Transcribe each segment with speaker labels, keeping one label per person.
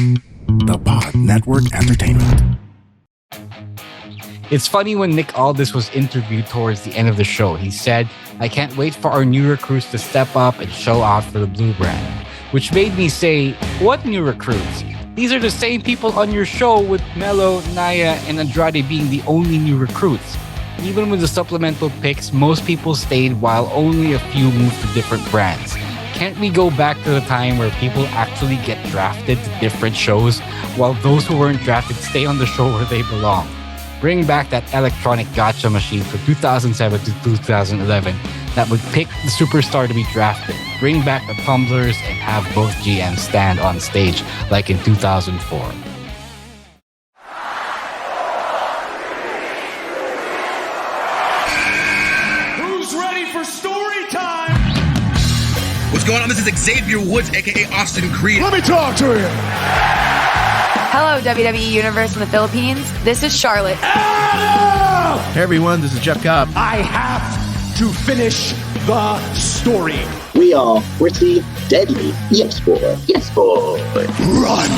Speaker 1: The Pod Network Entertainment.
Speaker 2: It's funny when Nick Aldis was interviewed towards the end of the show. He said, "I can't wait for our new recruits to step up and show out for the Blue brand." Which made me say, what new recruits? These are the same people on your show with Melo, Naya, and Andrade being the only new recruits. Even with the supplemental picks, most people stayed while only a few moved to different brands. Can't we go back to the time where people actually get drafted to different shows while those who weren't drafted stay on the show where they belong? Bring back that electronic gacha machine from 2007 to 2011 that would pick the superstar to be drafted. Bring back the tumblers and have both GMs stand on stage like in 2004.
Speaker 3: Who's ready for story time?
Speaker 4: What's going on? This is Xavier Woods, aka Austin Creed.
Speaker 3: Let me talk to him.
Speaker 5: Hello, WWE Universe in the Philippines. This is Charlotte.
Speaker 3: Adam!
Speaker 6: Hey everyone, this is Jeff Cobb.
Speaker 3: I have to finish the story.
Speaker 7: We are pretty deadly. Yes, boy. Yes, boy.
Speaker 3: Run!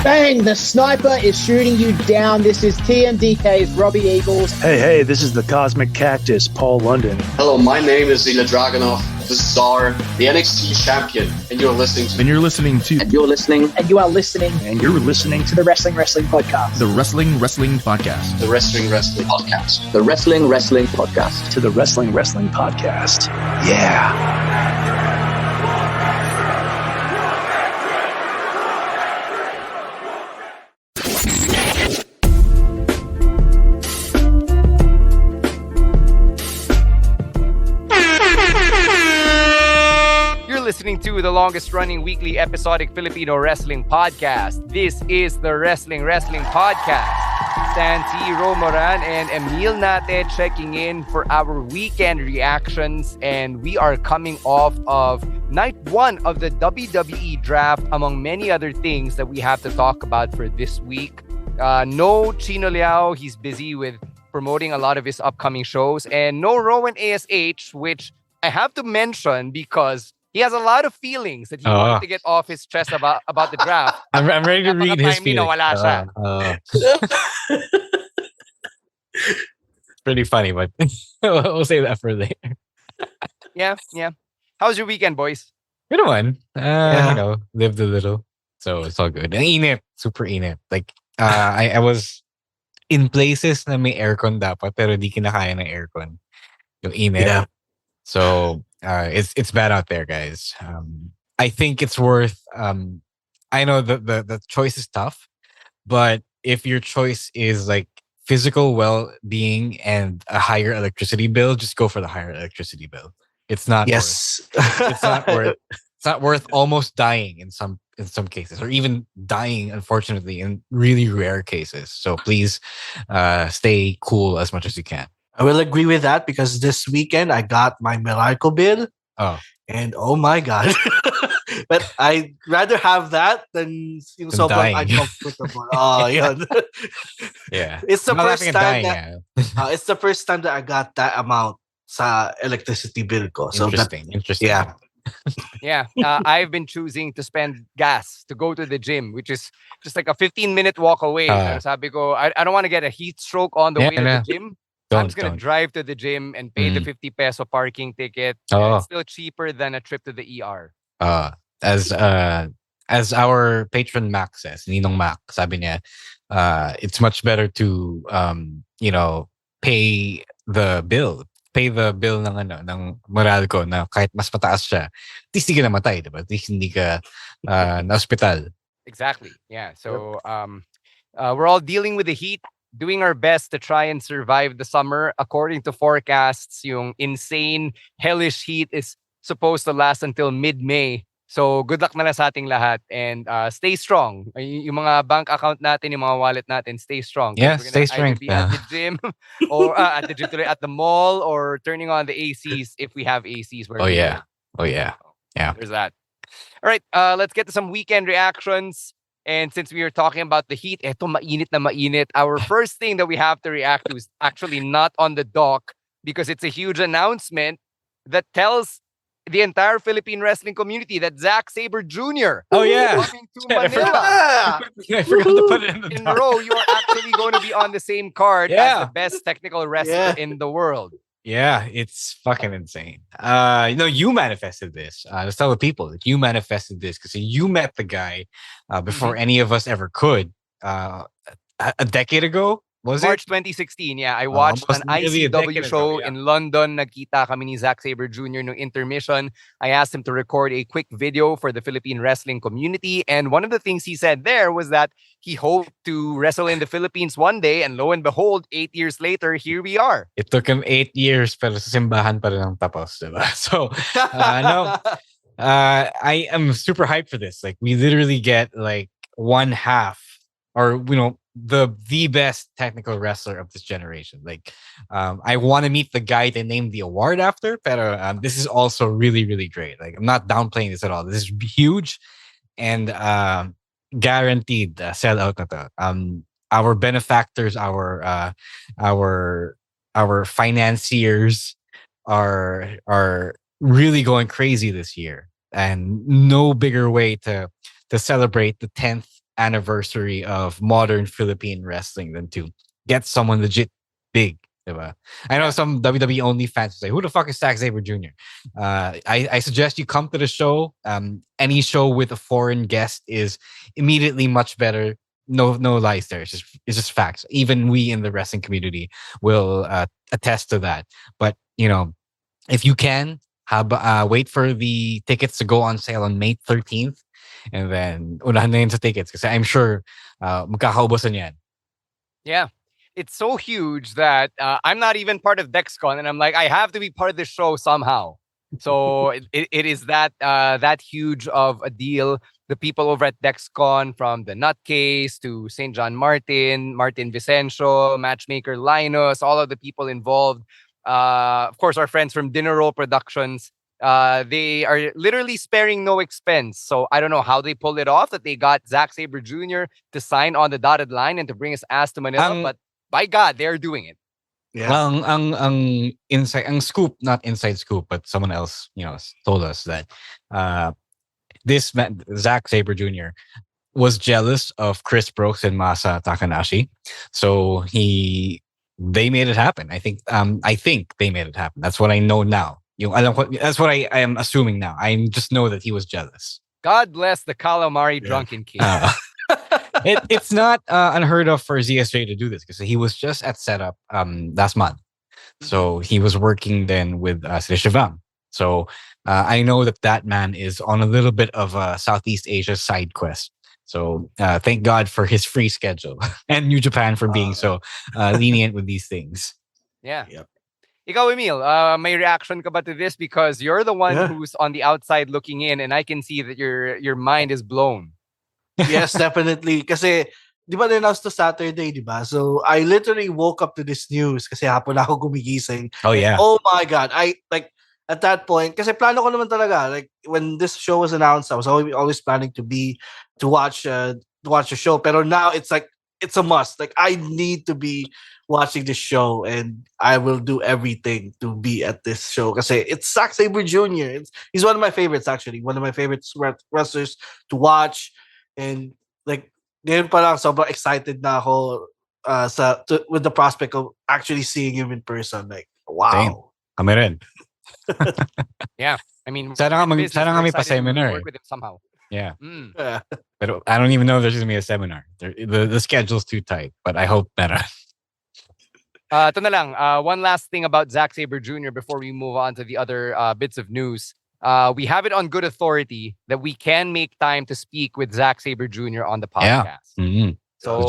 Speaker 8: Bang! The sniper is shooting you down. This is TMDK's Robbie Eagles.
Speaker 9: Hey, this is the Cosmic Cactus, Paul London.
Speaker 10: Hello, my name is Ilya Dragunov, the Czar, the NXT champion, and you're listening to...
Speaker 6: And you're listening to...
Speaker 7: And you're listening...
Speaker 8: And you are listening...
Speaker 9: And you're listening
Speaker 8: to the Wrestling Podcast.
Speaker 6: The Wrestling Podcast.
Speaker 10: The Wrestling Podcast.
Speaker 7: The Wrestling Podcast.
Speaker 9: To the Wrestling Podcast. Yeah.
Speaker 11: Listening to the longest running weekly episodic Filipino wrestling podcast. This is the Wrestling Podcast. Santi Romoran and Emile Nate checking in for our weekend reactions, and we are coming off of night one of the WWE Draft, among many other things that we have to talk about for this week. No Chino Liao, he's busy with promoting a lot of his upcoming shows, and no Rowan ASH, which I have to mention because he has a lot of feelings that he wants to get off his chest about the draft.
Speaker 2: I'm ready to read his feelings. It's pretty funny, but we'll save that for later.
Speaker 11: Yeah. How's your weekend, boys?
Speaker 2: Good one. You know, lived a little, so it's all good. Ang init, super init. Like, I was in places na may aircon dapat, pero di kinakaya ng aircon. Yung init. Yeah. So, it's bad out there, guys. I think it's worth. I know the choice is tough, but if your choice is like physical well-being and a higher electricity bill, just go for the higher electricity bill. It's not.
Speaker 12: Yes.
Speaker 2: It's not worth. It's not worth almost dying in some cases, or even dying, unfortunately, in really rare cases. So please, stay cool as much as you can.
Speaker 12: I will agree with that because this weekend I got my Meralco bill.
Speaker 2: Oh.
Speaker 12: And oh my God. But I'd rather have that than yung sobrang uncomfortable. Yun.
Speaker 2: Yeah.
Speaker 12: It's the first time it's the first time that I got that amount sa electricity bill ko. So
Speaker 2: Interesting.
Speaker 12: Yeah.
Speaker 11: Yeah. I've been choosing to spend gas to go to the gym, which is just like a 15-minute walk away. Sabi ko, I don't want to get a heat stroke on the way to the gym. I'm just going to drive to the gym and pay the 50 peso parking ticket. It's still cheaper than a trip to the ER.
Speaker 2: As our patron Mac says, Ninong Mac, sabi niya, it's much better to, pay the bill. Pay the bill ng Meralco na kahit mas mataas siya. At least hindi ka namatay, diba? At least hindi ka na hospital.
Speaker 11: Exactly. Yeah. So we're all dealing with the heat, doing our best to try and survive the summer. According to forecasts, yung insane, hellish heat is supposed to last until mid-May. So, good luck na lang sa ating lahat and stay strong. Yung mga bank account natin, yung mga wallet natin, stay strong.
Speaker 2: Yeah, stay strong.
Speaker 11: Be at the gym or at the mall or turning on the ACs if we have ACs.
Speaker 2: Oh, yeah.
Speaker 11: There's that. All right, let's get to some weekend reactions. And since we were talking about the heat, eto mainit na mainit. Our first thing that we have to react to is actually not on the dock because it's a huge announcement that tells the entire Philippine wrestling community that Zack Sabre Jr.
Speaker 2: Oh yeah,
Speaker 11: coming to Manila.
Speaker 2: I forgot to put it in the
Speaker 11: In
Speaker 2: doc.
Speaker 11: row, you are actually going to be on the same card as the best technical wrestler in the world.
Speaker 2: Yeah, it's fucking insane. You manifested this. Let's tell the people that you manifested this because you met the guy before any of us ever could. A decade ago, was
Speaker 11: March
Speaker 2: it?
Speaker 11: 2016, yeah. I watched an ICW show in London. Nagkita kami ni Zack Sabre Jr. no intermission. I asked him to record a quick video for the Philippine wrestling community. And one of the things he said there was that he hoped to wrestle in the Philippines one day. And lo and behold, 8 years later, here we are.
Speaker 2: It took him 8 years, pero sa simbahan pa rin ang tapos, diba? So, no. I am super hyped for this. Like, we literally get like one half, or the best technical wrestler of this generation. Like, I want to meet the guy they named the award after, pero this is also really, really great. Like, I'm not downplaying this at all. This is huge and guaranteed sell out na to. Our benefactors, our financiers are really going crazy this year, and no bigger way to celebrate the 10th anniversary of modern Philippine wrestling than to get someone legit big. Diba? I know some WWE only fans say, "Who the fuck is Zack Sabre Jr.?" I suggest you come to the show. Any show with a foreign guest is immediately much better. No lies there. It's just facts. Even we in the wrestling community will attest to that. But if you can, wait for the tickets to go on sale on May 13th. And then, unahan na yun sa tickets kasi I'm sure magkakaubusan yan.
Speaker 11: Yeah. It's so huge that I'm not even part of DexCon, and I'm like, I have to be part of this show somehow. So it is that huge of a deal. The people over at DexCon, from the Nutcase to St. John Martin Vicencio, Matchmaker Linus, all of the people involved. Of course, our friends from Dinner Roll Productions. They are literally sparing no expense. So I don't know how they pulled it off that they got Zack Sabre Jr. to sign on the dotted line and to bring his ass to Manila. But by God, they're doing it.
Speaker 2: Yeah. Ang inside, ang scoop, not inside scoop, but someone else, told us that this man, Zack Sabre Jr., was jealous of Chris Brooks and Masa Takanashi. So they made it happen. I think they made it happen. That's what I know now. That's what I am assuming now. I just know that he was jealous.
Speaker 11: God bless the calamari drunken king.
Speaker 2: It's not unheard of for ZSJ to do this because he was just at setup last month. So he was working then with Shivam. So I know that man is on a little bit of a Southeast Asia side quest. So thank God for his free schedule and New Japan for being so lenient with these things.
Speaker 11: Yeah. Yep. Ikaw, Emile, may reaction ka ba to this? Because you're the one who's on the outside looking in, and I can see that your mind is blown.
Speaker 12: Yes, definitely. Kasi, di ba na-announce to Saturday, di ba? So, I literally woke up to this news kasi hapon ako gumigising.
Speaker 2: Oh, yeah.
Speaker 12: And, oh my God. At that point, kasi plano ko naman talaga, like, when this show was announced, I was always planning to watch the show. Pero now, it's like, it's a must. Like, I need to be watching this show, and I will do everything to be at this show. Kasi it's Zack Sabre Jr. He's one of my favorites, actually. One of my favorite wrestlers to watch. And like, ngayon pa lang, sobrang excited na ako with the prospect of actually seeing him in person. Like, wow.
Speaker 2: Same. Kami rin.
Speaker 11: Yeah. I mean,
Speaker 2: sana kami pa seminar.
Speaker 11: Work with him somehow.
Speaker 2: Yeah. But I don't even know if there's going to be a seminar. The schedule's too tight, but I hope better.
Speaker 11: Ito na lang. One last thing about Zack Sabre Jr. before we move on to the other bits of news. We have it on good authority that we can make time to speak with Zack Sabre Jr. on the podcast.
Speaker 2: Yeah. Mm-hmm.
Speaker 11: So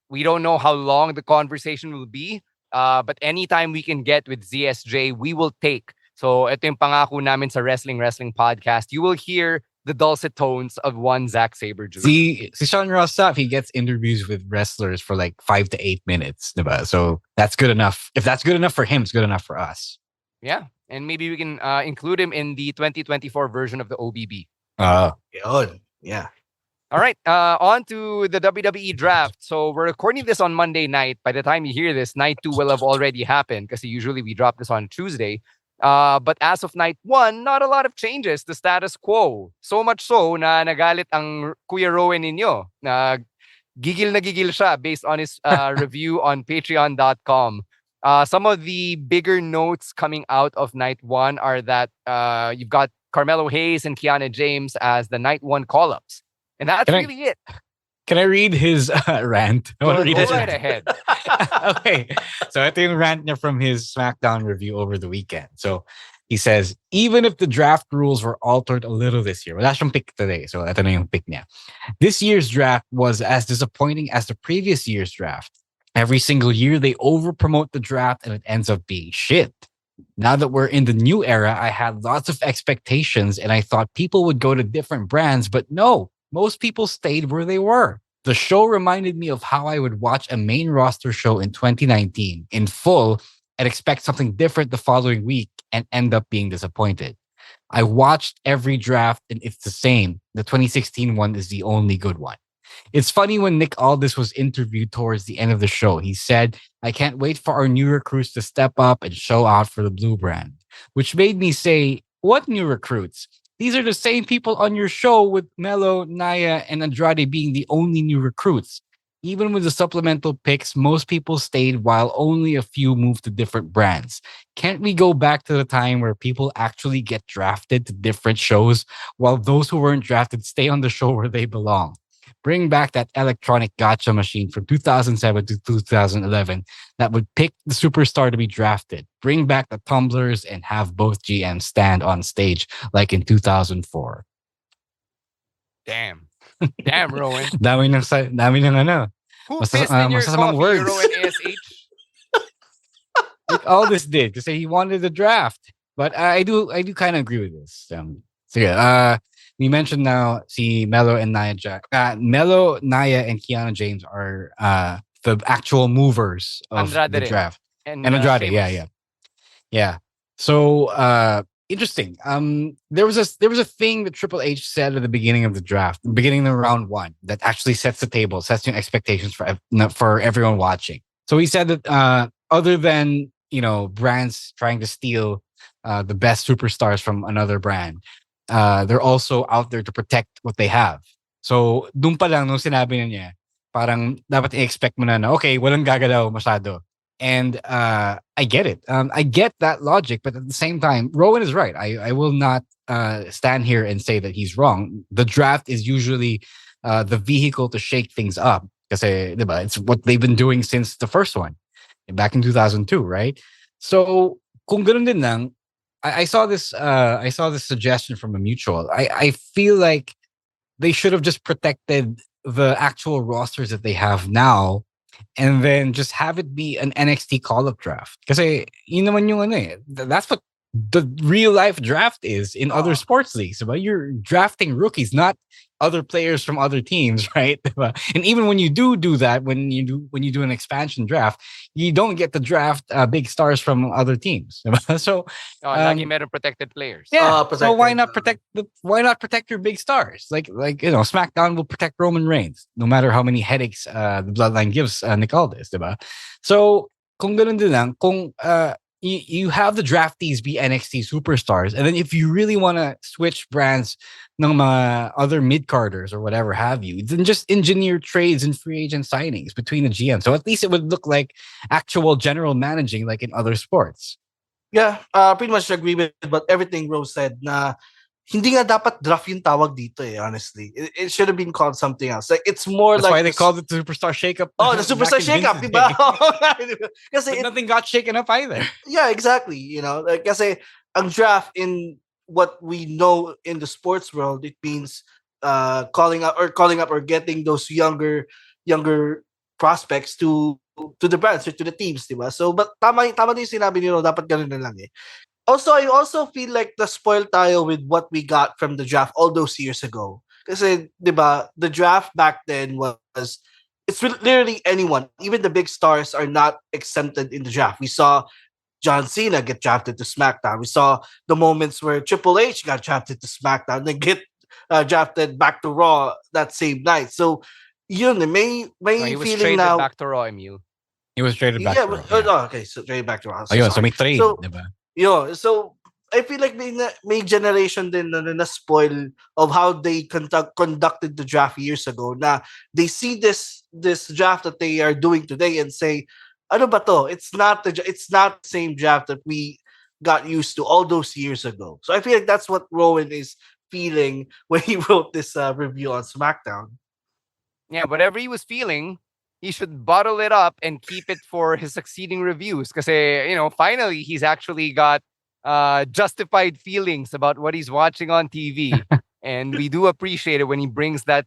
Speaker 11: we don't know how long the conversation will be, but anytime we can get with ZSJ, we will take. So ito yung pangako namin sa Wrestling Podcast. You will hear the dulcet tones of one Zack Sabre Jr.
Speaker 2: See Sean Ross Sapp, he gets interviews with wrestlers for like 5 to 8 minutes. Diba? So that's good enough. If that's good enough for him, it's good enough for us.
Speaker 11: Yeah. And maybe we can include him in the 2024 version of the OBB.
Speaker 12: Yeah.
Speaker 11: All right. On to the WWE Draft. So we're recording this on Monday night. By the time you hear this, night 2 will have already happened because usually we drop this on Tuesday. But as of night one, not a lot of changes. The status quo. So much so na nagalit ang Kuya Rowan ninyo. Gigil na gigil siya based on his review on patreon.com. Some of the bigger notes coming out of night one are that you've got Carmelo Hayes and Kiana James as the night one call-ups. And that's really it.
Speaker 2: Can I read his rant? I want to read
Speaker 11: Go
Speaker 2: it
Speaker 11: right ahead.
Speaker 2: Okay. So ito yung rant niya from his SmackDown review over the weekend. So he says, even if the draft rules were altered a little this year, wala siyang pick today. So ito na yung pick niya. This year's draft was as disappointing as the previous year's draft. Every single year, they over-promote the draft and it ends up being shit. Now that we're in the new era, I had lots of expectations and I thought people would go to different brands, but no. Most people stayed where they were. The show reminded me of how I would watch a main roster show in 2019 in full and expect something different the following week and end up being disappointed. I watched every draft and it's the same. The 2016 one is the only good one. It's funny when Nick Aldis was interviewed towards the end of the show. He said, I can't wait for our new recruits to step up and show out for the blue brand, which made me say, what new recruits? These are the same people on your show with Melo, Naya, and Andrade being the only new recruits. Even with the supplemental picks, most people stayed while only a few moved to different brands. Can't we go back to the time where people actually get drafted to different shows while those who weren't drafted stay on the show where they belong? Bring back that electronic gacha machine from 2007 to 2011 that would pick the superstar to be drafted. Bring back the tumblers and have both GMs stand on stage like in 2004.
Speaker 11: Damn. Damn, Rowan.
Speaker 2: Dami ng ano.
Speaker 11: Who pissed in your coffee,
Speaker 2: words.
Speaker 11: Rowan ASH?
Speaker 2: Like all this did to say he wanted the draft. But I do kind of agree with this. So yeah, we mentioned now see Melo and Naya Melo, Naya, and Kiana James are the actual movers of the draft.
Speaker 11: And
Speaker 2: Andrade, yeah. So interesting. There was a thing that Triple H said at the beginning of the draft, beginning of round one, that actually sets the table, sets new expectations for everyone watching. So he said that other than brands trying to steal the best superstars from another brand, they're also out there to protect what they have. So, dun pa lang nung sinabi na niya, parang dapat i-expect mo na okay, walang gagalaw masyado. And I get it. I get that logic, but at the same time, Rowan is right. I will not stand here and say that he's wrong. The draft is usually the vehicle to shake things up. Kasi, diba, it's what they've been doing since the first one, back in 2002, right? So, kung ganun din lang, I saw this suggestion from a mutual. I feel like they should have just protected the actual rosters that they have now and then just have it be an NXT call-up draft. Kasi yun naman yung that's what the real life draft is in other sports leagues. But you're drafting rookies, not other players from other teams, right? And even when you do that, when you do an expansion draft, you don't get to draft big stars from other teams. So
Speaker 11: lagi meron protected players.
Speaker 2: Yeah. So why not protect your big stars? Like SmackDown will protect Roman Reigns no matter how many headaches the Bloodline gives Nick Aldis, diba? So kung ganun din lang, kung you have the draftees be NXT superstars, and then if you really want to switch brands ng mga other mid-carders or whatever have you, then just engineer trades and free agent signings between the GM. So at least it would look like actual general managing like in other sports.
Speaker 12: Yeah, pretty much agree with everything Rose said na hindi nga dapat draft yung tawag dito honestly. It should have been called something else. Like it's more
Speaker 2: That's
Speaker 12: like
Speaker 2: why they called it the Superstar Shakeup.
Speaker 12: Oh, the Superstar Shakeup, diba?
Speaker 2: Kasi nothing got shaken up either.
Speaker 12: Yeah, exactly. Like kasi ang draft in what we know in the sports world, it means calling up or getting those younger prospects to the brands or to the teams, diba? So but tama din yung sinabi niyo, dapat ganun na lang Also, I also feel like the spoiled tayo with what we got from the draft all those years ago. Kasi, diba, the draft back then it's literally anyone. Even the big stars are not exempted in the draft. We saw John Cena get drafted to SmackDown. We saw the moments where Triple H got drafted to SmackDown and get drafted back to Raw that same night. So, yun, may
Speaker 11: he was
Speaker 12: feeling now.
Speaker 11: Back to Raw, Emile.
Speaker 2: He was traded back to Raw.
Speaker 12: Yeah. Okay, so traded back to Raw.
Speaker 2: So may trade,
Speaker 12: so,
Speaker 2: diba?
Speaker 12: So I feel like may generation din na spoil of how they conducted the draft years ago. Na they see this draft that they are doing today and say, ano ba to? It's not the same draft that we got used to all those years ago. So I feel like that's what Rowan is feeling when he wrote this review on SmackDown.
Speaker 11: Yeah, whatever he was feeling, he should bottle it up and keep it for his succeeding reviews. Because, finally, he's actually got justified feelings about what he's watching on TV. And we do appreciate it when he brings that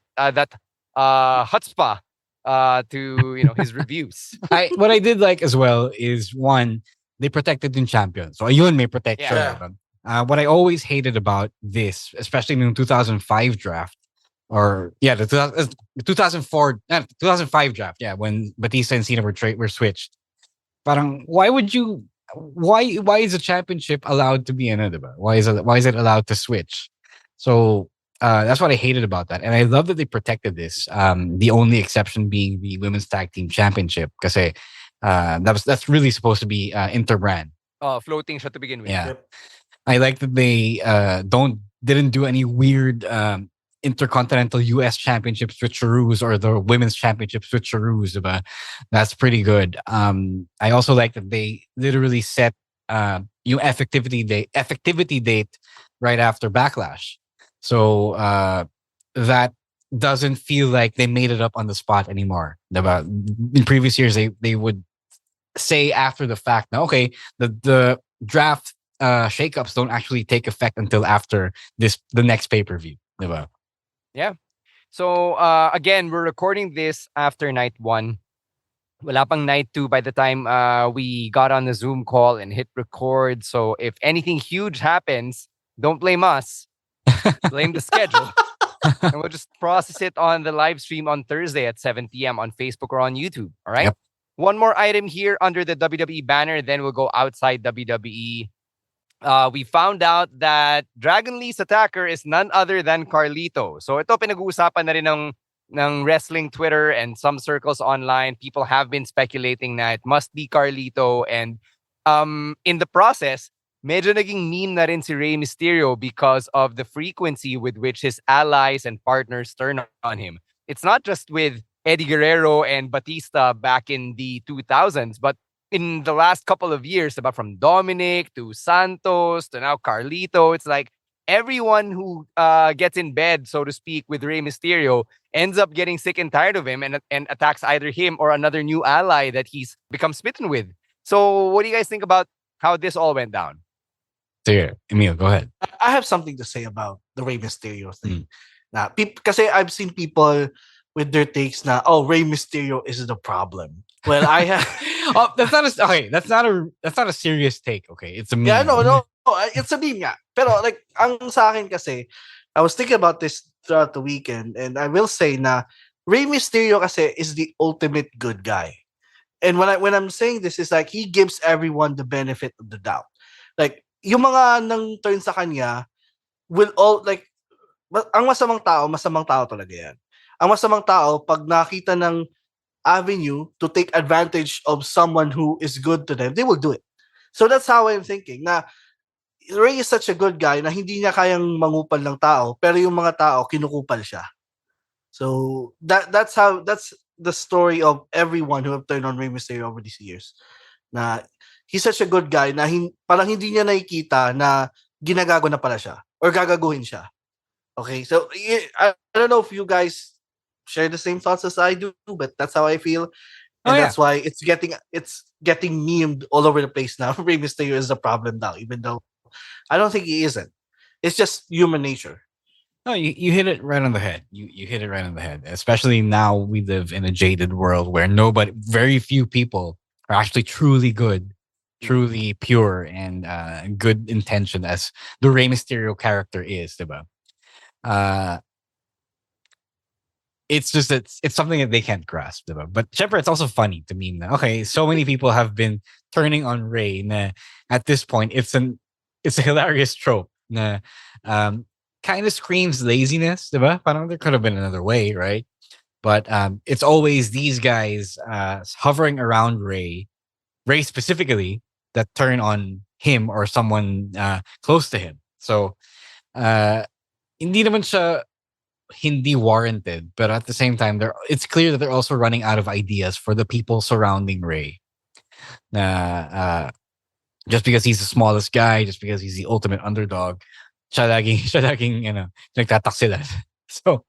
Speaker 11: chutzpah to his reviews.
Speaker 2: What I did like as well is, one, they protected the champion. So ayun, may protection.
Speaker 12: Yeah.
Speaker 2: What I always hated about this, especially in the 2005 draft, the 2005 draft, when Batista and Cena were switched. Parang, why is the championship allowed to be diba? Why is it allowed to switch? So that's what I hated about that. And I love that they protected this. The only exception being the women's tag team championship, because that's really supposed to be interbrand.
Speaker 11: Floating siya to begin with.
Speaker 2: Yeah.
Speaker 12: Yep.
Speaker 2: I like that they didn't do any weird intercontinental US championship switcheroos or the women's championship switcheroos. Diba? That's pretty good. I also like that they literally set effectivity date right after Backlash. So that doesn't feel like they made it up on the spot anymore. Diba? In previous years, they would say after the fact, now, okay, the draft shakeups don't actually take effect until after the next pay-per-view. Diba?
Speaker 11: Yeah. So, again, we're recording this after night 1. Wala pang night 2 by the time we got on the Zoom call and hit record. So, if anything huge happens, don't blame us. Blame the schedule. And we'll just process it on the live stream on Thursday at 7 p.m. on Facebook or on YouTube. All right?
Speaker 2: Yep.
Speaker 11: One more item here under the WWE banner, then we'll go outside WWE. We found out that Dragon Lee's attacker is none other than Carlito. So ito pinag-uusapan na rin ng wrestling Twitter and some circles online. People have been speculating that it must be Carlito. And in the process, medyo naging meme na rin si Rey Mysterio because of the frequency with which his allies and partners turn on him. It's not just with Eddie Guerrero and Batista back in the 2000s, but in the last couple of years, about from Dominic to Santos to now Carlito, it's like everyone who gets in bed, so to speak, with Rey Mysterio ends up getting sick and tired of him and attacks either him or another new ally that he's become smitten with. So what do you guys think about how this all went down?
Speaker 2: So, Emile, go ahead.
Speaker 12: I have something to say about the Rey Mysterio thing. Kasi I've seen people with their takes na, Rey Mysterio is the problem. Well, I have.
Speaker 2: That's not a serious take. Okay, it's a meme.
Speaker 12: Yeah, no, it's a meme nga. Pero like, ang sa akin kasi, I was thinking about this throughout the weekend, and I will say na Rey Mysterio kasi is the ultimate good guy. And when I'm saying this, is like he gives everyone the benefit of the doubt. Like yung mga nang turn sa kanya will all like, ang masamang tao talaga yan. Ang masamang tao pag nakita ng avenue to take advantage of someone who is good to them, they will do it. So that's how I'm thinking. Na Rey is such a good guy na hindi niya kayang mangupal ng tao, pero yung mga tao kinukupal siya. So that's the story of everyone who have turned on Rey Mysterio over these years. Na he's such a good guy na parang hindi niya nakikita na ginagago na pala siya or gagaguhin siya. Okay, so I don't know if you guys share the same thoughts as I do, but that's how I feel. And that's why it's getting memed all over the place now. Rey Mysterio is the problem now, even though I don't think he isn't. It's just human nature.
Speaker 2: No, you hit it right on the head. You hit it right on the head. Especially now we live in a jaded world where very few people are actually truly good, truly pure, and good intention as the Rey Mysterio character is, diba? It's just it's something that they can't grasp, diba? But Shepard, it's also funny to me. Okay, so many people have been turning on Rey. Na, at this point, it's a hilarious trope. Na, kind of screams laziness, diba? Parang there could have been another way, right? But it's always these guys hovering around Rey specifically, that turn on him or someone close to him. So hindi naman siya hindi warranted, but at the same time, it's clear that they're also running out of ideas for the people surrounding Ray. Just because he's the smallest guy, just because he's the ultimate underdog, siya laging, nagtataksilan. So,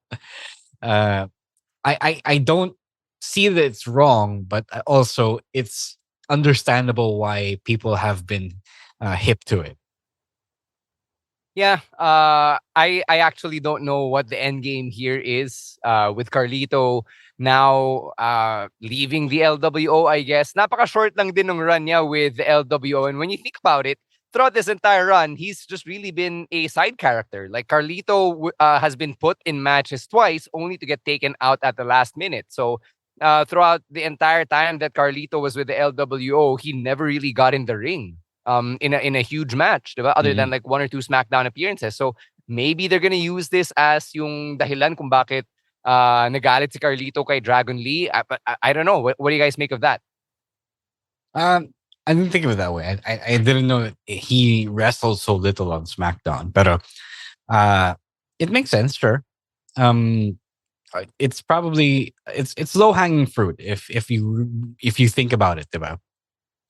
Speaker 2: I don't see that it's wrong, but also it's understandable why people have been hip to it.
Speaker 11: Yeah, I actually don't know what the end game here is with Carlito now leaving the LWO, I guess. Napaka-short lang din ng run niya with the LWO. And when you think about it, throughout this entire run, he's just really been a side character. Like Carlito has been put in matches twice only to get taken out at the last minute. So throughout the entire time that Carlito was with the LWO, he never really got in the ring. In a huge match, diba? Other than like 1 or 2 SmackDown appearances. So maybe they're gonna use this as yung dahilan kung bakit nagalit si Carlito kay Dragon Lee. But I don't know. What do you guys make of that?
Speaker 2: I didn't think of it that way. I didn't know that he wrestled so little on SmackDown, but it makes sense, sure. It's probably it's low hanging fruit if you think about it, diba?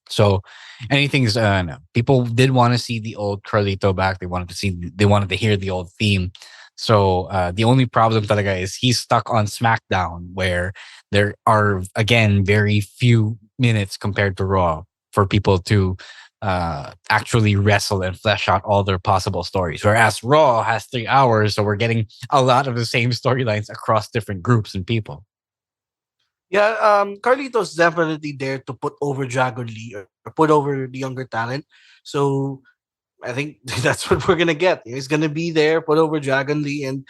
Speaker 2: So anything's no. People did want to see the old Carlito back. They wanted to hear the old theme. So the only problem talaga is he's stuck on SmackDown, where there are again very few minutes compared to Raw for people to actually wrestle and flesh out all their possible stories. Whereas Raw has 3 hours, so we're getting a lot of the same storylines across different groups and people.
Speaker 12: Yeah, Carlito's definitely there to put over Dragon Lee or put over the younger talent. So I think that's what we're gonna get. He's gonna be there, put over Dragon Lee, and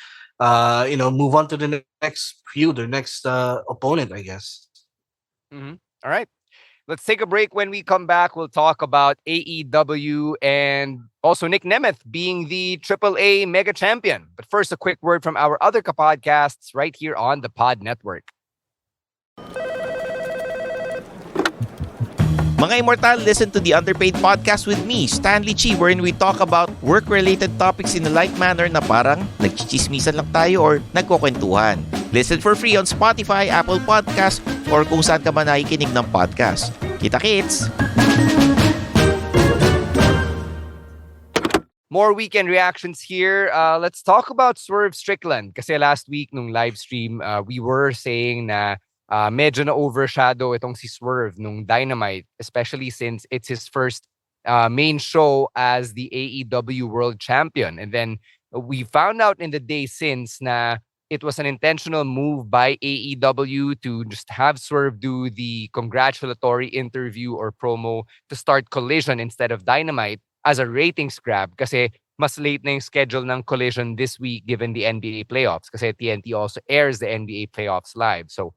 Speaker 12: move on to the next feud, the next opponent, I guess.
Speaker 11: Mm-hmm. All right. Let's take a break. When we come back, we'll talk about AEW and also Nick Nemeth being the AAA Mega Champion. But first, a quick word from our other podcasts right here on the Pod Network.
Speaker 13: Mga Immortal, listen to the Underpaid Podcast with me, Stanley Chi, wherein we talk about work-related topics in a light manner na parang nagchichismisan lang tayo or nagkukwentuhan. Listen for free on Spotify, Apple Podcast, or kung saan ka man nakikinig ng podcast. Kita-kits!
Speaker 11: More weekend reactions here. Let's talk about Swerve Strickland. Kasi last week nung live stream, we were saying na medyo na overshadow itong si Swerve nung Dynamite, especially since it's his first main show as the AEW World Champion. And then we found out in the day since na it was an intentional move by AEW to just have Swerve do the congratulatory interview or promo to start Collision instead of Dynamite as a ratings grab kasi mas late na yung schedule ng Collision this week given the NBA playoffs kasi TNT also airs the NBA playoffs live. So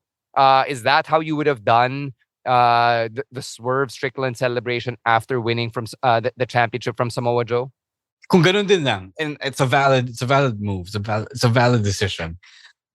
Speaker 11: is that how you would have done the Swerve Strickland celebration after winning from the championship from Samoa Joe?
Speaker 2: Kung ganun din lang, and it's a valid move. It's a valid decision.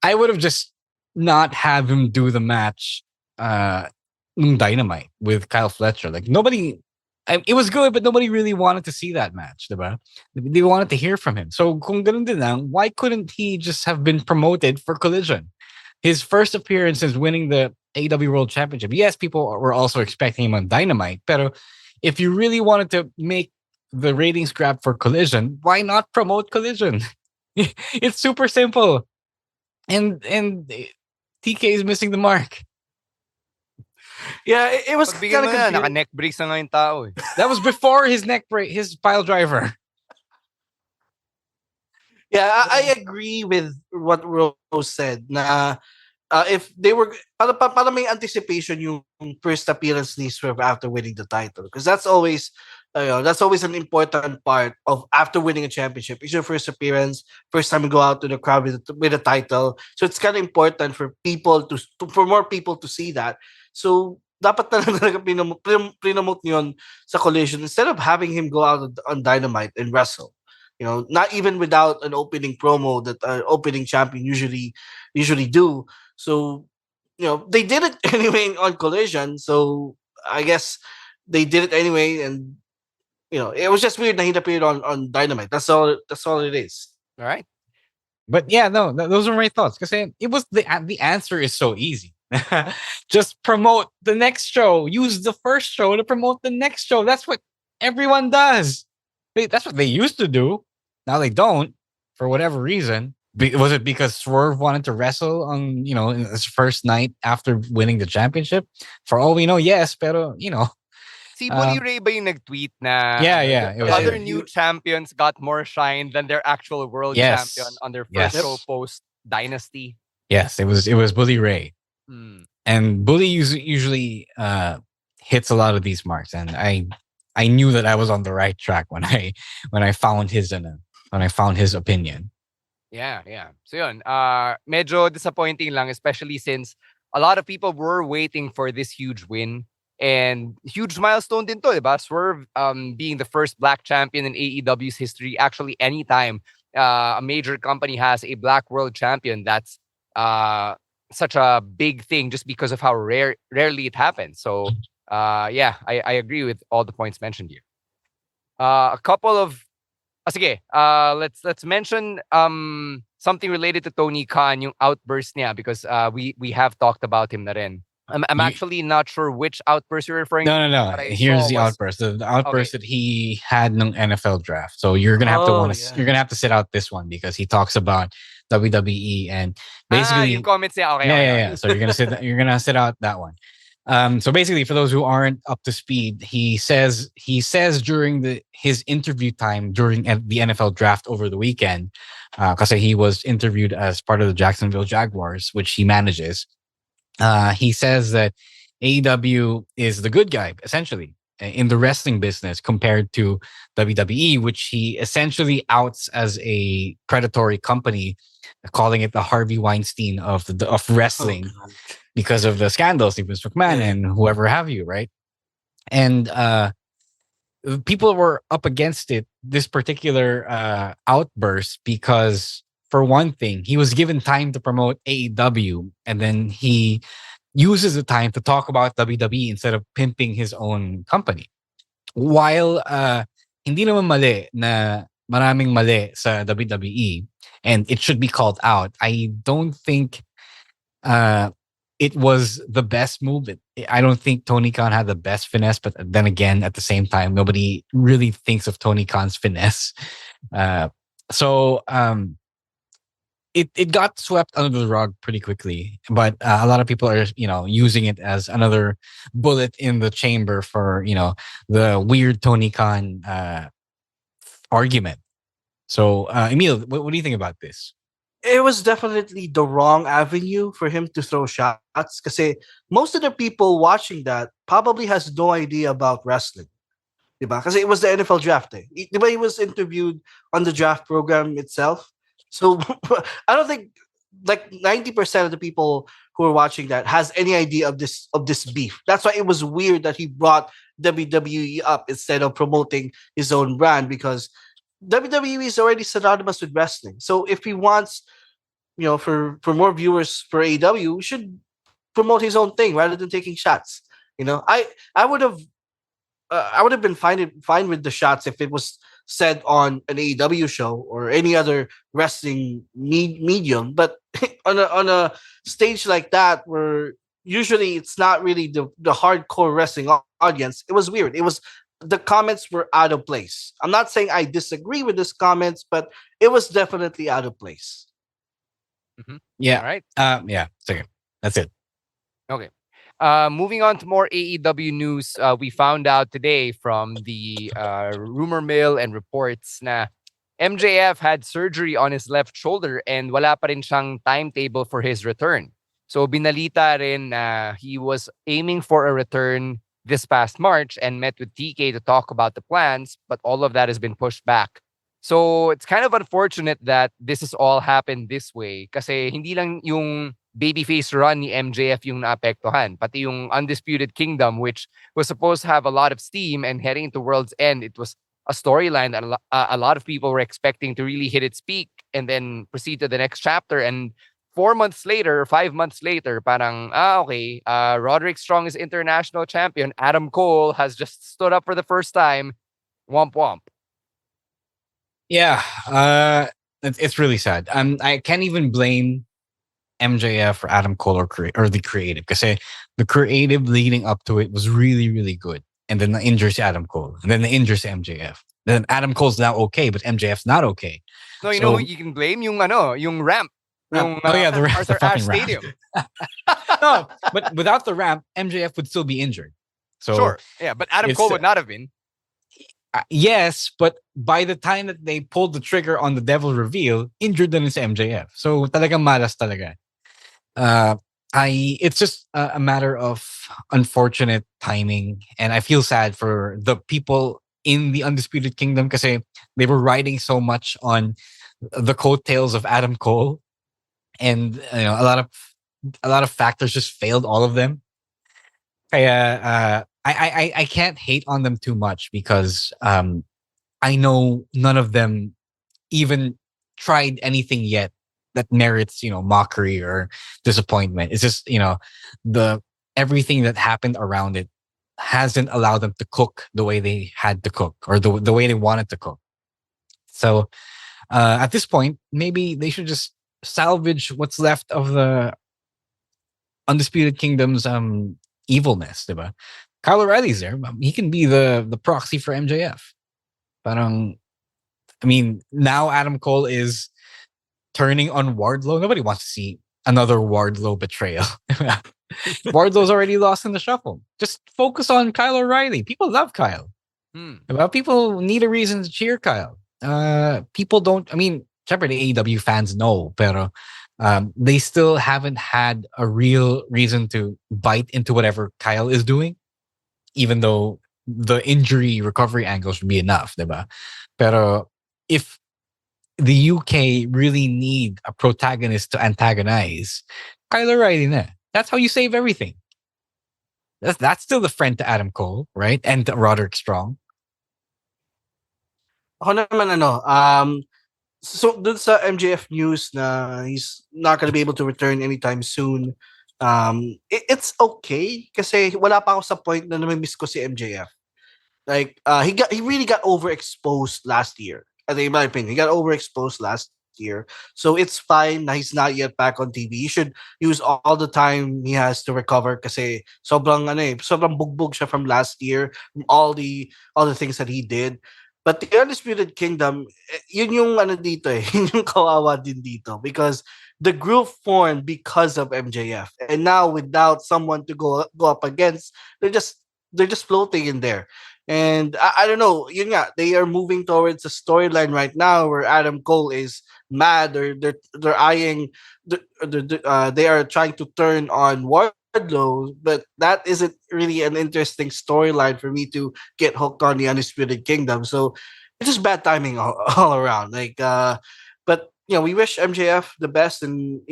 Speaker 2: I would have just not have him do the match nung Dynamite with Kyle Fletcher. Like it was good, but nobody really wanted to see that match, diba? They wanted to hear from him. So kung ganun din lang, why couldn't he just have been promoted for Collision? His first appearance is winning the AEW World Championship. Yes, people were also expecting him on Dynamite, but if you really wanted to make the ratings grab for Collision, why not promote Collision? It's super simple. And TK is missing the mark.
Speaker 12: Yeah, it was kind of confusing.
Speaker 11: Naka-neck brace na nga yung tao eh.
Speaker 2: That was before his neck break, his pile driver.
Speaker 12: Yeah, I agree with what Rose said. Na if they were para may anticipation yung first appearance ni Swerve after winning the title, because that's always an important part of after winning a championship. It's your first appearance, first time you go out to the crowd with a title. So it's kind of important for people for more people to see that. So dapat na lang talaga pinomote yun sa Collision instead of having him go out on Dynamite and wrestle. Not even without an opening promo that an opening champion usually do. So, they did it anyway on Collision. So I guess they did it anyway, and it was just weird that he appeared on Dynamite. That's all it is.
Speaker 11: All right.
Speaker 2: But yeah, no, those are my thoughts. Because it was the answer is so easy. Just promote the next show. Use the first show to promote the next show. That's what everyone does. That's what they used to do. Now they don't, for whatever reason. Was it because Swerve wanted to wrestle on, in his first night after winning the championship? For all we know, yes, pero
Speaker 11: Si Bully Ray ba yung nag-tweet na
Speaker 2: yeah, it was
Speaker 11: other
Speaker 2: him.
Speaker 11: new champions got more shine than their actual world champion on their first show post Dynasty?
Speaker 2: Yes, it was Bully Ray. And Bully usually hits a lot of these marks, and I knew that I was on the right track when I found his opinion.
Speaker 11: Yeah. So yun, medyo disappointing lang, especially since a lot of people were waiting for this huge win. And huge milestone din to, diba? Swerve being the first black champion in AEW's history. Actually, anytime a major company has a black world champion, that's such a big thing just because of how rarely it happens. So, I agree with all the points mentioned here. A couple of sige, let's mention something related to Tony Khan, yung outburst niya, because we have talked about him na rin. I'm actually not sure which outburst you're referring to.
Speaker 2: No. Here's the outburst. The outburst that he had in NFL draft. So you're gonna have you're gonna have to sit out this one because he talks about WWE and basically
Speaker 11: yung comments niya. Okay.
Speaker 2: Yeah. So you're gonna sit out that one. So basically, for those who aren't up to speed, he says during his interview time during the NFL draft over the weekend, because he was interviewed as part of the Jacksonville Jaguars, which he manages. He says that AEW is the good guy, essentially, in the wrestling business compared to WWE, which he essentially outs as a predatory company, calling it the Harvey Weinstein of wrestling because of the scandals, Vince McMahon and whoever have you, right? And people were up against this particular outburst because, for one thing, he was given time to promote AEW, and then he uses the time to talk about WWE instead of pimping his own company. While hindi naman mali na maraming mali sa WWE, and it should be called out, I don't think it was the best move. I don't think Tony Khan had the best finesse, but then again, at the same time, nobody really thinks of Tony Khan's finesse. It got swept under the rug pretty quickly, but a lot of people are, using it as another bullet in the chamber for, the weird Tony Khan argument. So, Emile, what do you think about this?
Speaker 12: It was definitely the wrong avenue for him to throw shots because most of the people watching that probably has no idea about wrestling. Because it was the NFL draft day. He was interviewed on the draft program itself. So I don't think like 90% of the people who are watching that has any idea of this beef. That's why it was weird that he brought WWE up instead of promoting his own brand, because WWE is already synonymous with wrestling. So if he wants, for more viewers for AEW, we should promote his own thing rather than taking shots. I would have been fine with the shots if it was said on an AEW show or any other wrestling medium, but on a stage like that where usually it's not really the hardcore wrestling audience, it was weird. The comments were out of place. I'm not saying I disagree with these comments, but it was definitely out of place.
Speaker 11: Mm-hmm.
Speaker 2: Yeah.
Speaker 11: All right.
Speaker 2: Yeah. Okay. That's it.
Speaker 11: Okay. Moving on to more AEW news, we found out today from the rumor mill and reports na MJF had surgery on his left shoulder and wala pa rin siyang timetable for his return. So binalita rin na he was aiming for a return this past March and met with TK to talk about the plans, but all of that has been pushed back. So it's kind of unfortunate that this has all happened this way kasi hindi lang yung babyface run ni MJF yung naapektuhan, pati yung Undisputed Kingdom, which was supposed to have a lot of steam and heading into World's End, it was a storyline that a lot of people were expecting to really hit its peak and then proceed to the next chapter. And 4 months later, 5 months later, parang, okay, Roderick Strong is international champion. Adam Cole has just stood up for the first time. Womp womp.
Speaker 2: Yeah, it's really sad. I can't even blame MJF or Adam Cole or the creative, because the creative leading up to it was really, really good. And then the injuries to Adam Cole, and then the injuries to MJF. Then Adam Cole's now okay, but MJF's not okay.
Speaker 11: No, you know who you can blame? Yung ramp. Yung,
Speaker 2: oh yeah, the ramp,
Speaker 11: Arthur
Speaker 2: the fucking
Speaker 11: Ashe
Speaker 2: ramp.
Speaker 11: Stadium.
Speaker 2: No, but without the ramp, MJF would still be injured. So
Speaker 11: sure, yeah, but Adam Cole would not have been.
Speaker 2: Yes, but by the time that they pulled the trigger on the devil reveal, injured then is MJF. So talagang malas talaga. It's just a matter of unfortunate timing, and I feel sad for the people in the Undisputed Kingdom because they were riding so much on the coattails of Adam Cole, and a lot of factors just failed all of them. I can't hate on them too much because I know none of them even tried anything yet that merits mockery or disappointment. It's just the everything that happened around it hasn't allowed them to cook the way they had to cook or the way they wanted to cook. So at this point, maybe they should just salvage what's left of the Undisputed Kingdom's evilness, diba? Kyle O'Reilly's there. He can be the proxy for MJF. Parang, I mean, now Adam Cole is turning on Wardlow. Nobody wants to see another Wardlow betrayal. Wardlow's already lost in the shuffle. Just focus on Kyle O'Reilly. People love Kyle. People need a reason to cheer Kyle. People don't. I mean, the AEW fans know, pero they still haven't had a real reason to bite into whatever Kyle is doing, even though the injury recovery angle should be enough, diba? Pero if the UK really need a protagonist to antagonize, Kyle O'Reilly na. That's how you save everything. That's still the friend to Adam Cole, right? And to Roderick Strong.
Speaker 12: Ako naman so dun sa MJF news na he's not gonna be able to return anytime soon, it's okay kasi wala pa ako sa point na namimiss ko si MJF. Like he really got overexposed last year. I think, in my opinion, he got overexposed last year. So it's fine that he's not yet back on TV. He should use all the time he has to recover kasi sobrang bugbog siya from last year, from all the things that he did. But the Undisputed Kingdom, yun yung dito yun yung kawawa din dito because the group formed because of MJF. And now without someone to go up against, they're just floating in there. And I don't know, yun nga, they are moving towards a storyline right now where Adam Cole is mad or they're eyeing, they are trying to turn on Wardlow, but that isn't really an interesting storyline for me to get hooked on the Undisputed Kingdom. So it's just bad timing all around. Like, but we wish MJF the best, and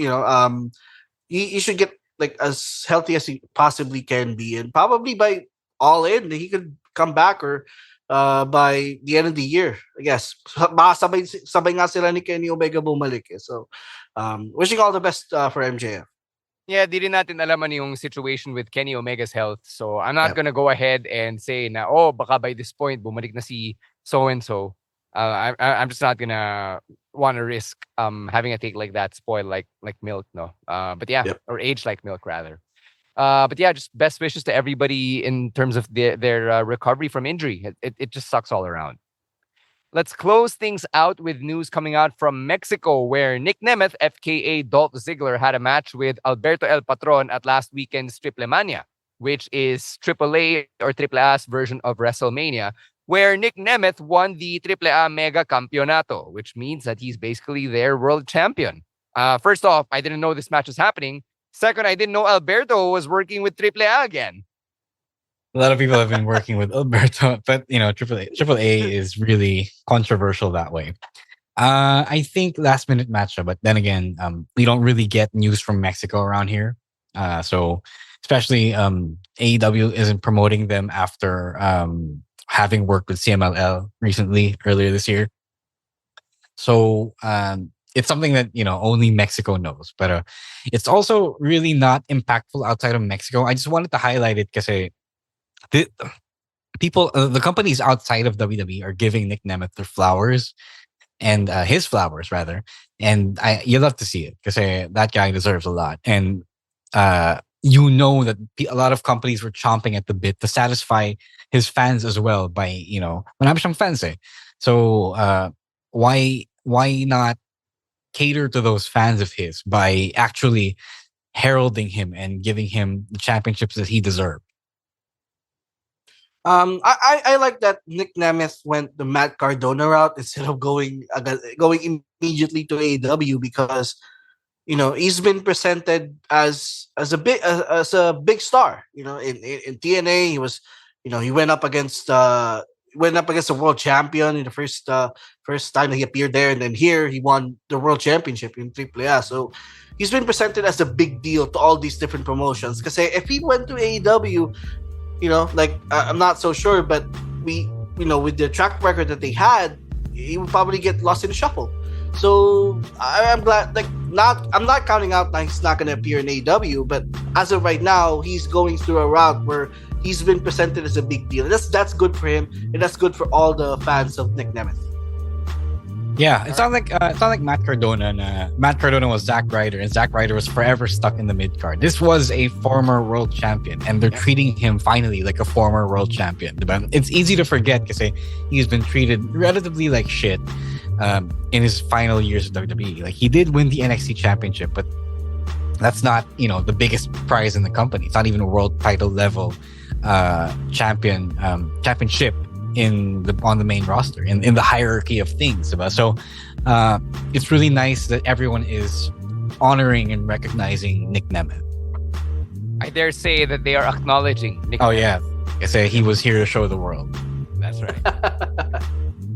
Speaker 12: he should get like as healthy as he possibly can be, and probably by All In he could come back or by the end of the year, I guess. Baka sabay nga sila ni Kenny Omega bumalik eh. So wishing all the best for MJF.
Speaker 11: Yeah, di rin natin alam yung situation with Kenny Omega's health. So I'm not gonna go ahead and say na baka by this point bumalik na si so and so. I'm just not gonna want to risk having a take like that spoil like milk, no. But yeah, or age like milk rather. But yeah, just best wishes to everybody in terms of their recovery from injury. It just sucks all around. Let's close things out with news coming out from Mexico, where Nick Nemeth, FKA Dolph Ziggler, had a match with Alberto El Patron at last weekend's Triplemania, which is AAA or AAA's version of WrestleMania, where Nick Nemeth won the AAA Mega Campeonato, which means that he's basically their world champion. First off, I didn't know this match was happening. Second, I didn't know Alberto was working with AAA again.
Speaker 2: A lot of people have been working with Alberto, but AAA is really controversial that way. I think last minute matchup, but then again, we don't really get news from Mexico around here. So especially AEW isn't promoting them after having worked with CMLL earlier this year. So it's something that only Mexico knows, but it's also really not impactful outside of Mexico. I just wanted to highlight it because people, the companies outside of WWE are giving Nick Nemeth their flowers and his flowers rather. And you love to see it because that guy deserves a lot. And you know that a lot of companies were chomping at the bit to satisfy his fans as well by, marami siyang fans eh. So why not cater to those fans of his by actually heralding him and giving him the championships that he deserved?
Speaker 12: I like that Nick Nemeth went the Matt Cardona route instead of going immediately to AEW because he's been presented as a big star. In TNA he was, he went up against a world champion in the first time that he appeared there, and then here he won the world championship in AAA. So he's been presented as a big deal to all these different promotions. Because if he went to AEW, I'm not so sure, but with the track record that they had, he would probably get lost in the shuffle. So I'm glad. I'm not counting out that he's not going to appear in AEW, but as of right now, he's going through a route where he's been presented as a big deal. And that's good for him, and that's good for all the fans of Nick Nemeth.
Speaker 2: Yeah, it's not like Matt Cardona. Matt Cardona was Zack Ryder, and Zack Ryder was forever stuck in the mid card. This was a former world champion, and they're treating him finally like a former world champion. It's easy to forget because he's been treated relatively like shit in his final years of WWE. Like, he did win the NXT championship, but that's not the biggest prize in the company. It's not even a world title level championship on the main roster in the hierarchy of things. So it's really nice that everyone is honoring and recognizing Nick Nemeth.
Speaker 11: I dare say that they are acknowledging Nick Nemeth.
Speaker 2: Yeah, I say he was here to show the world.
Speaker 11: That's right.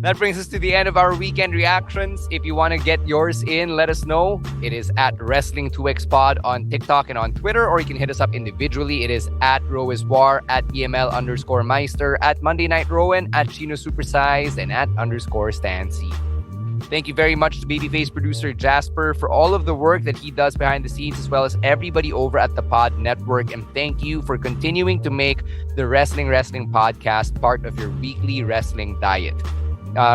Speaker 11: That brings us to the end of our weekend reactions. If you want to get yours in, let us know. It is at Wrestling2XPod on TikTok and on Twitter, or you can hit us up individually. It is at Roiswar, at EML_Meister, at Monday Night Rowan, at Chino Supersize, and at _Stancy. Thank you very much to Babyface producer Jasper for all of the work that he does behind the scenes, as well as everybody over at the Pod Network. And thank you for continuing to make the Wrestling Podcast part of your weekly wrestling diet.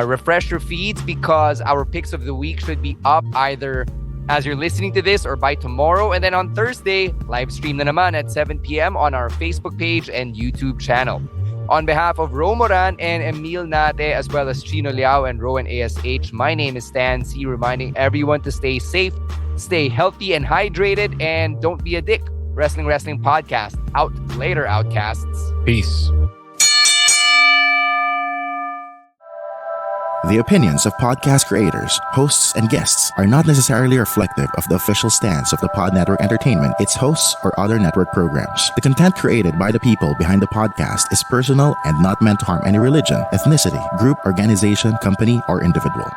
Speaker 11: Refresh your feeds because our picks of the week should be up either as you're listening to this or by tomorrow. And then on Thursday, live stream na naman at 7 p.m. on our Facebook page and YouTube channel. On behalf of Romoran and Emile Nate, as well as Chino Liao and Rowan ASH, my name is Stan C, reminding everyone to stay safe, stay healthy and hydrated, and don't be a dick. Wrestling Podcast. Out later, Outcasts.
Speaker 2: Peace.
Speaker 1: The opinions of podcast creators, hosts, and guests are not necessarily reflective of the official stance of the Pod Network Entertainment, its hosts, or other network programs. The content created by the people behind the podcast is personal and not meant to harm any religion, ethnicity, group, organization, company, or individual.